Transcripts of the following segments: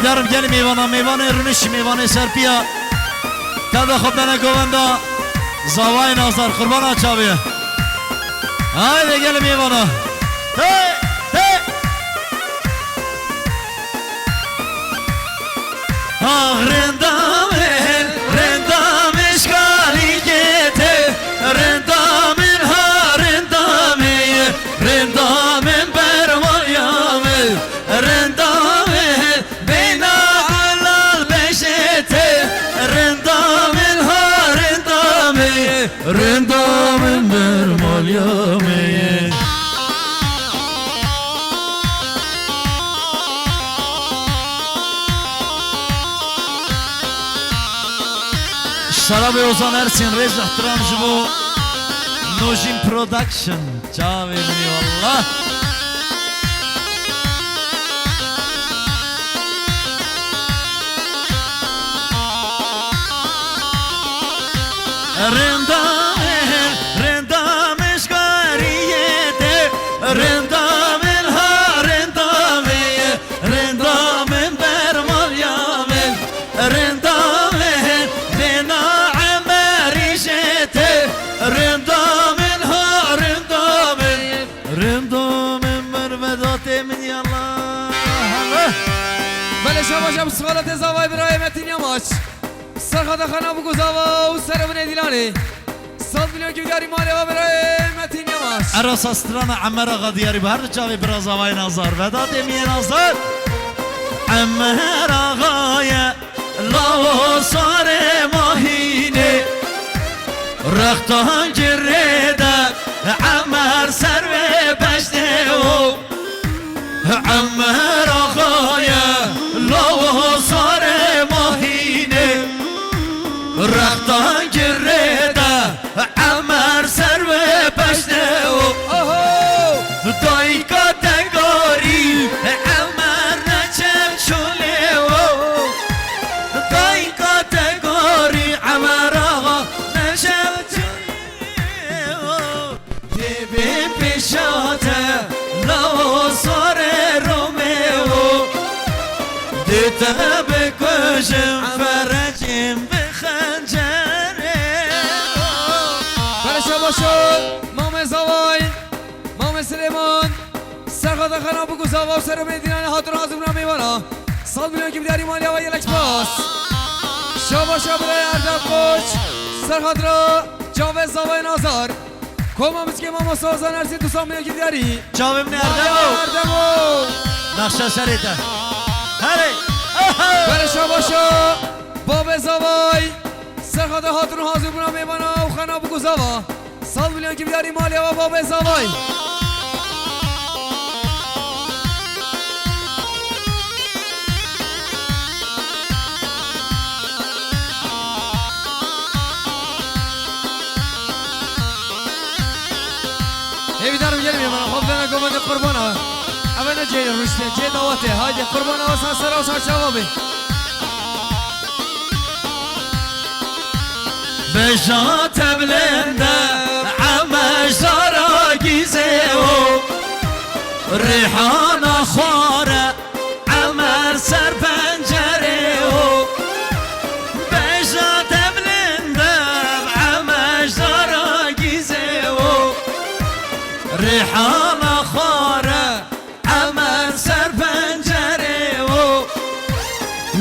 ایدارم گلی میوانه رونش میوانه سرپیا تدا خود دنه گووندا زاوای نازار قربان چاویه هایده گلی میوانه رندام اشکالی گته رندام برمایامه رندام بینا علال بشته رندام برمایامه شراب اوزان ارسین رز احترام جبو نوجین پرودکشن جاوی منی والله رندام اشکاریته رندام برمالیامه رندام بله شما سوالات زوای برای متین یاماچ سرخط خانه بگو زوا و سرمون دیلانی 100 میلیون که بیاری مالی و برای متین یاماچ عراس استران عمر آقا دیاری به هر جاوی برا زوای نازار وداد می نازار عمر آقای لاو سار ماهینه رختان گرده عمر سر و بشته و عمر آقای لاو سار ماهینه رختان گرده عمر سر و بشته و دای کاتگاری عمر نچم شله و دای کاتگاری عمر آقا نچم شله و دیبی پیشاته لاو سار رومیو دیتا بکشم فرجم بخنجره برشا باشد مام زوای مام سلیمان سرخط خانه بگو زوا و سر میدینان حاضر حاضر بنا میوانا 100 میلیون که بیاری مالی و یلک باس شما برای اردم کوچ سرخط را جاوه زوای نازار کما بسکه ماما سازان ارسی 200 میلیون که بیاری جاوه من اردمو نقشه سریته هلی برشا باشا باب زوای سرخط حاضر حاضر بنا میوانا و خانه بگو زوا 100 میلیون که بیاری مالی و باب زوای بیدارم گلیم من خب دارم گومد قربان ها اولا جای رشته جای دواته هایده قربان ها سر و سر جوابی بجات بلنده عمش زارا گیزه و ریحان خواره عمر سر پنجره و بجات بلنده عمش زارا گیزه و ریحان خواره عمر سر پنجره و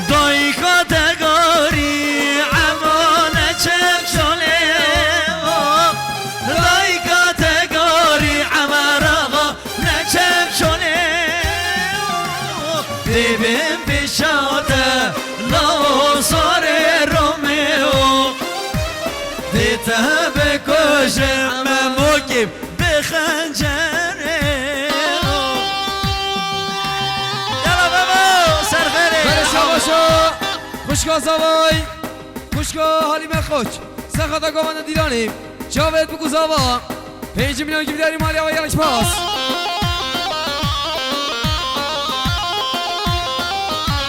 دای کاتگاری عمانه چک شله و دای کاتگاری عمر آقا نچک شله دیبیم پیشاته لاو سار رومیو دیتا بکشم مموکیم بخنجره یلا بابا سرخره برشا باشا خوشگاه زوای خوشگاه حالیم خوش سرخطا گومد دیلانی جاوید بگو زوا 5 میلیون که بیداری مالی و یلک باس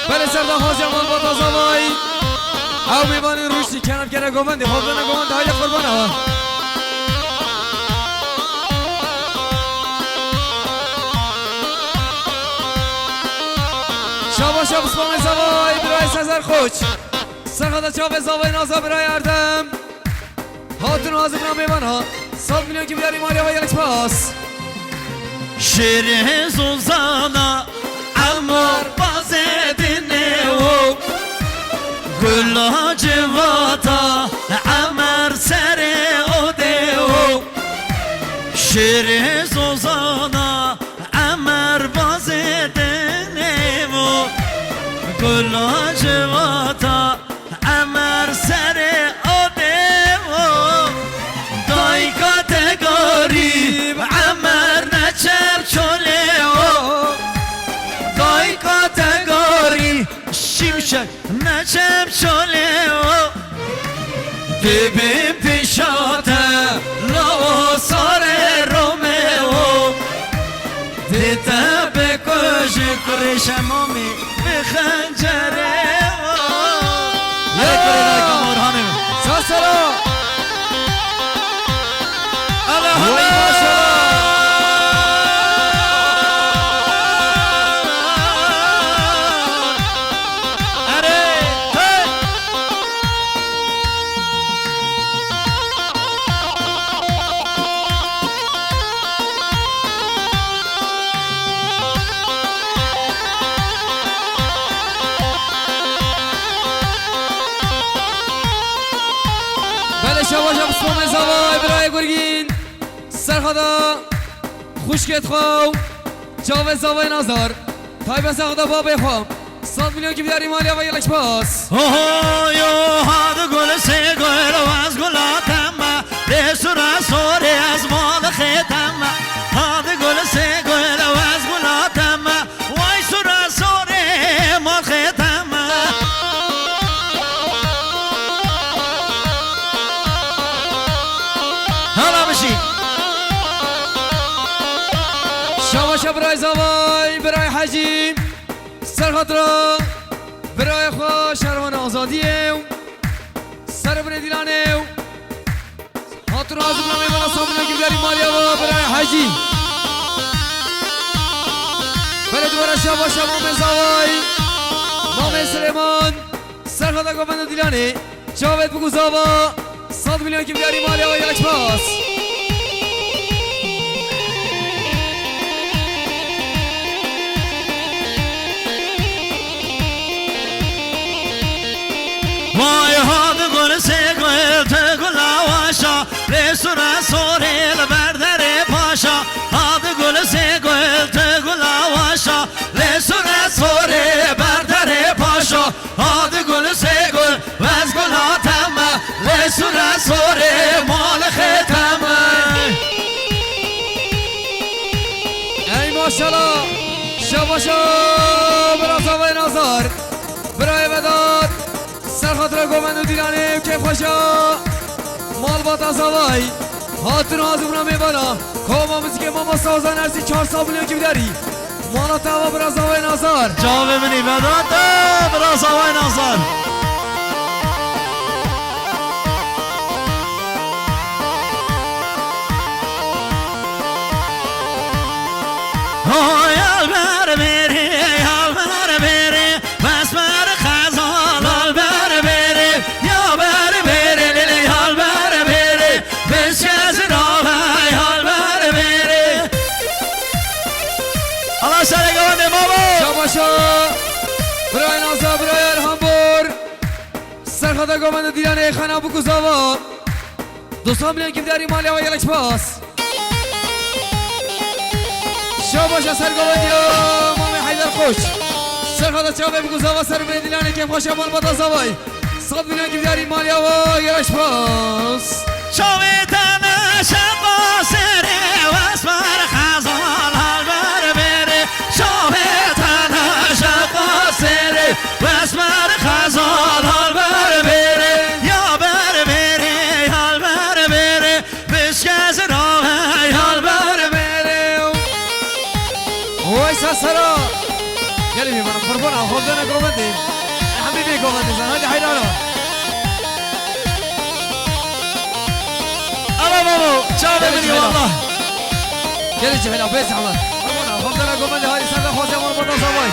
بله سردان خوزی امان با تا زوای او میبانی روشتی کنم کنه گومندی خوب دانه گومنده های قربانه ها شاباش بس با زوای برای سزر خوش سرخدا چاپ زوای نازا برای اردم هاتون حاضر بنا میوانا 100 میلیون که بیاری مالیا و یک پاس شیر زوزانا عمر باز دینه و گلا جواتا عمر سر اوده و شیر زوزانا عمر باز دینه و گلا جواتا عمر سر اوده و دای کاتگوری عمر نچر چوله و دای کاتگوری شیمشک نچر چوله و ببین پیشاته لو سار رومه و دیده بکش کرش مامی بخنجره و ساسرا شباش بسم زوای برای گرگین سرخدا خوشکت خواو جاوه زوای نازار تایب سرخدا بابه خواو 100 میلیون که بیاری مالیا و یک پاس اوه یو هاد گل سه گل و از گلاتم رسورا سوری از مال خیتم هاد گل سه گل و از گلاتم وای سورا سوری مال خیتم شباش برای زوای برای حجی سرخطرا برای خواه شهروان آزادیه سر بر دیلانه هاتون آزم نمی بالا سامنه که بیاری مالیا و برای حجی برای دوباره شباش مام زوای مام سلیمان سرخطرا گفند دیلانه جاوید بگو زوا 100 میلیون که بیاری مالیا و یک پاس وای هاد گل سه گل ته گلاواشا رسورا سوریل بردر پاشا هاد گل سه گل ته گلاواشا رسورا سوری بردر پاشا هاد گل سه گل وز گلاتم رسورا سوری مال ختم ای ماشالله شباشا برای زوای نازار برای وداد سرخاطر گومند و دیرانه که خوشا مال با تازاوای هاتون آزمون میبانا کوما موزیک ماما سازان ارزی 400 میلیون که بیداری مالا تاوا برا زوای نازار جا ببینی بداد برا زوای نازار های البر بری البر بری بس بر خزان البر بری یا بر بری لیلی البر بری بس کس راوی البر بری الله سرگان بابا شباشا برای نازا برای ارهامبور سرخاطر گومند و دیرانه خانه بکو زوا 200 میلیون که بیداری مالیا و یک پاس شاباش سرگوادی و مامی حیدر خوش سرخدا چاوه بگو زوا سر بری دیلانه که خوش مال بادا زوای 100 میلیون که بیاری مالیا و یک پاس چاوه تنه شبا سره و اسمر خزان البر بره چاوه تنه شبا سره و اسمر خزان البر بره یا بر بره البر بره بشکز راوی البر بره وای سسرا گلی میمانم قربانا خود دانه گومندی حبیبی گومندی زن هادی حیدارا الله بابا چاوه بری والله گلی چه حیلا بیس حمد قربانا خود دانه گومندی هادی سنده خوزی مال بادا زوای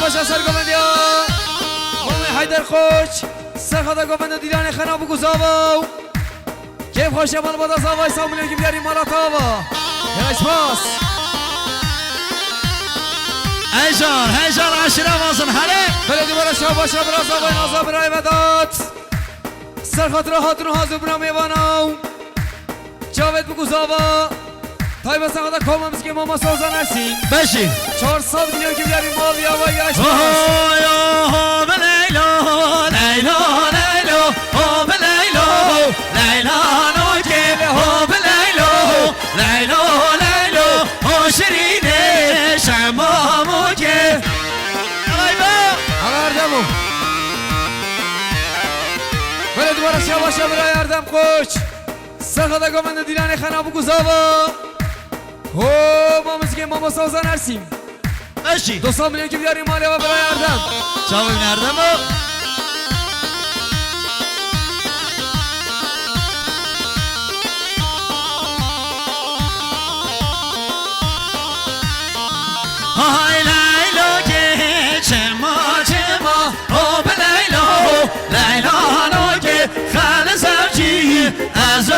باشه سر گوبندیا مام حیدر خوش سرخدا گوبند دیلان خراب گزاو کیف خوشه مال بادا زاوای سامونی که بیاری مالا تاوا یلاش باس هیجان عشره وازن هره بله دوباره شب باشه برا زاوای نازا برای ودات سرخاطر هاتون حاضر برا میواناو جاوید بگو زاوا تای بس نقدر کامم بسی که ماما سازن هستیم بشی 400 میلیون که بیاریم مال یا وای یلاش باس اوه لیلا لیلا لیلا اوه لیلا لیلا نوکه اوه لیلا لیلا لیلا او شیرینه شمامو که اردمو بله دوباره شب باشه برای اردم خوش سرخدا گومند دیلان خنا بگو زاوا هو ما مسکه ماما سازن هستیم بشی 200 میلیون که بیاریم مالی و برای اردم چاوی نردم های لیلا که چما او به لیلا لیلا نو که خال زوجی از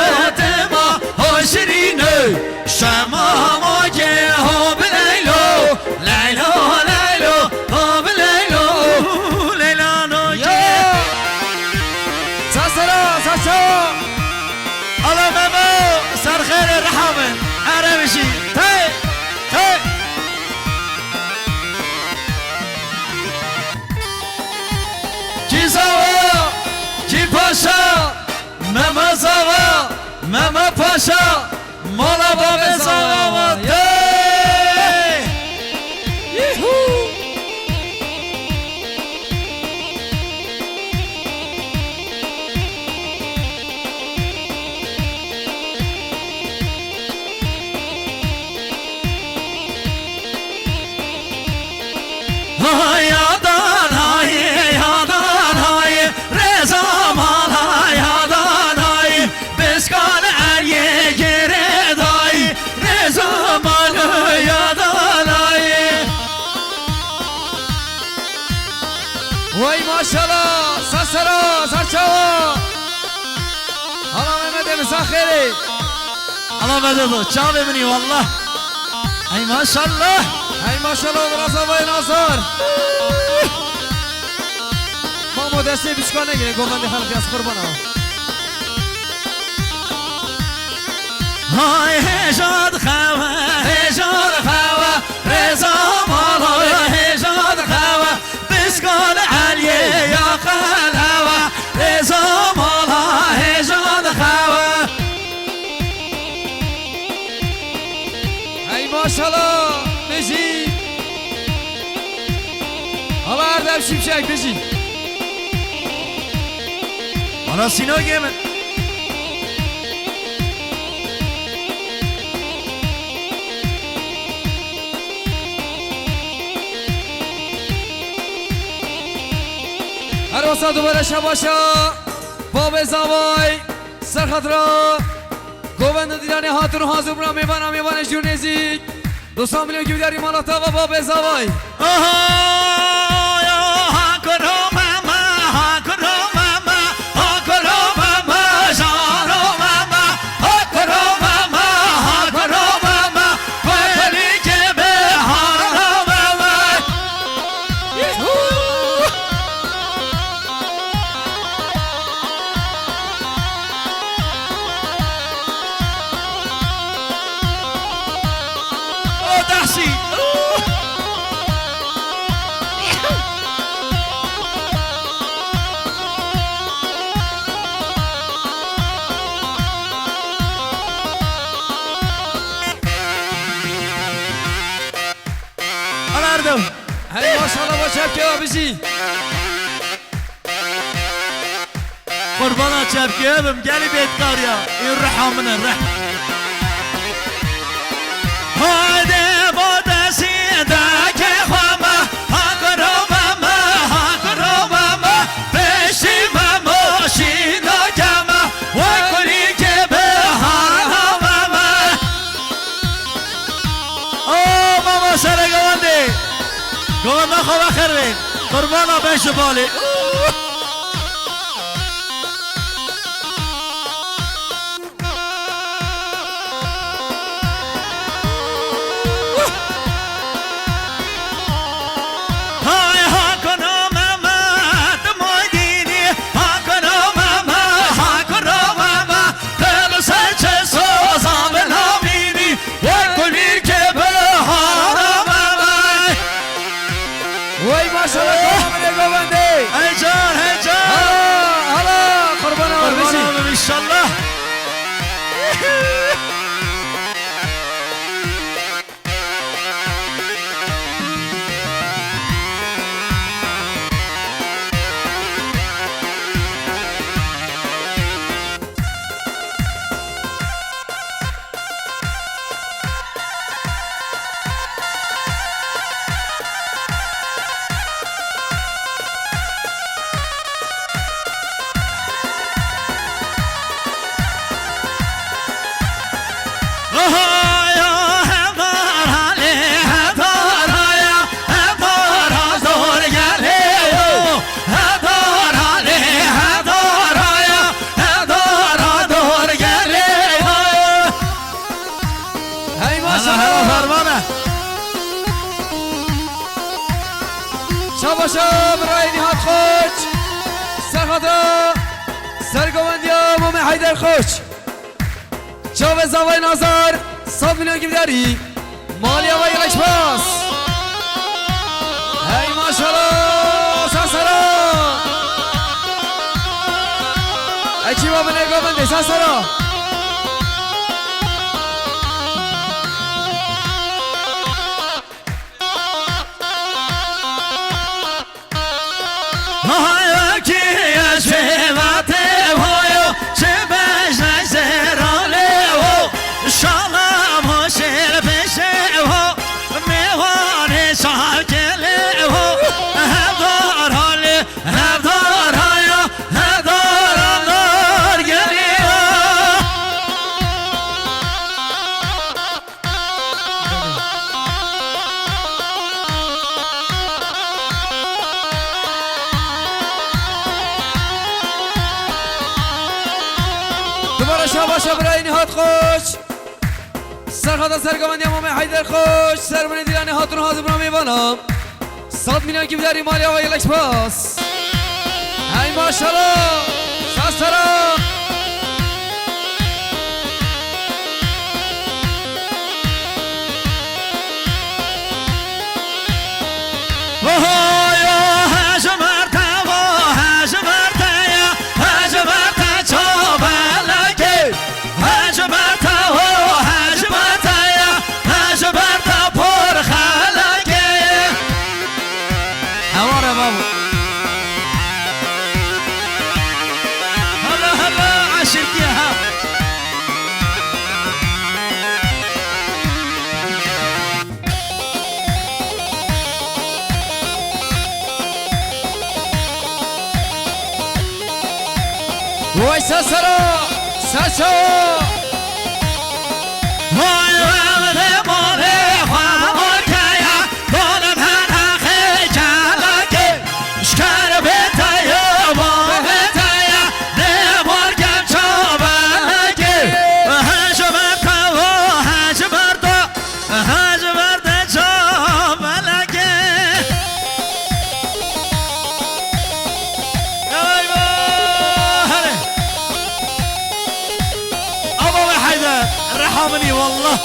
ما ها شیرینه شما ما که او به لیلا لیلا لیلا او به لیلا لیلا نو که ساسا الله ماما سر خیر رحمه عربشی تای کی زوا کی پاشا ماما زوا ماما پاشا مالا باب زوا یادان های رضا مال یادان های بسکان علیه گرد های رضا مال یادان های وای ماشالله ساسرا سرچاوا حالا مهمد مسا خیری الله مددو چا ببینی والله ای ماشالله ای ماشالله برا زاوای نازار ما دستی بیشکار نگیره گومندی خلقی از قربانا های هجاد خوا رضا مالای هجاد خوا بسکان علیه یا خلوا رضا مالای هجاد خوا ای ماشالله بجی حالا اردم شیمشک بجی آنا سینا گیمه هر واسه دوباره شباشا باب زوای سرخطرا گوبند دیدن هاتون حاضر برا میبانه جور نزید 200 میلیون که بیداری مالاتا و باب زوای هی ماشاءالله با چپ که آبیشی قربانا چپ که بم گلی بیتکار یا این رحا من الرح هاده با دستی دکه خوامه هاکرو ماما بشی ماما شینا کمه وکلی که به هارا ماما ماما سر گوانده گوانده خواه بخیر بی قربانا بش بالي وای ماشاءالله تمام نگاه بنده هی جان هی جان هلا قربانا بشی ان شاء الله شاباشا برای نهاد خوش سرخاطر سرگوندیا مومن حیدر خوش جاوز زاوای نازار 100 میلیون که بداری مالی آقای لشپاس هی ماشاءالله ساسرا اچی بابا نگاه بنده ساسرا دوباره شاباشا برای نهاد خوش سرخاطر سرگوندی مومن حیدر خوش سرمون دیران نهادتون حاضر برام میبانم 100 میلیون که بداری مالی آقای لشپاس هی ماشاءالله ساسرا وای ساسرا ساسو وای وای ماله خواه کیا دولم هر خی جلکه شکر بیتایا با بیتایا نمارگم چابلکه هج برتا و هج برتا چابلکه رحمني والله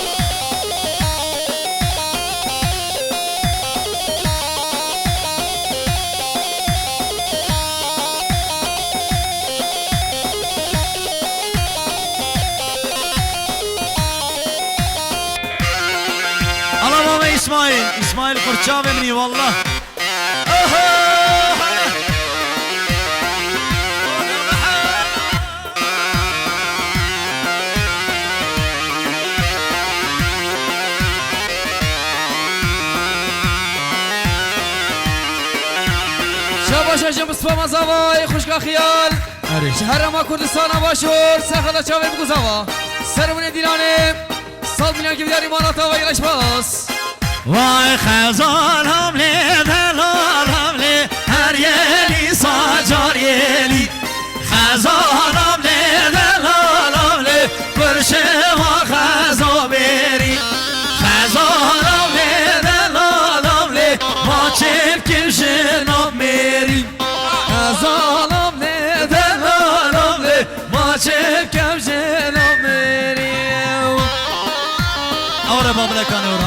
الله ماما اسماعيل قرشاوي مني والله شاباشا جمسپا مزاوای خوشگاه خیال شهر ما کردستان باشور سرخدا چاوی بگو زاوا سرمون دیرانه 100 میلیون که بیداری مالاتا و یلش باس وای خزان هم لی دلال هم لی بابلکانه و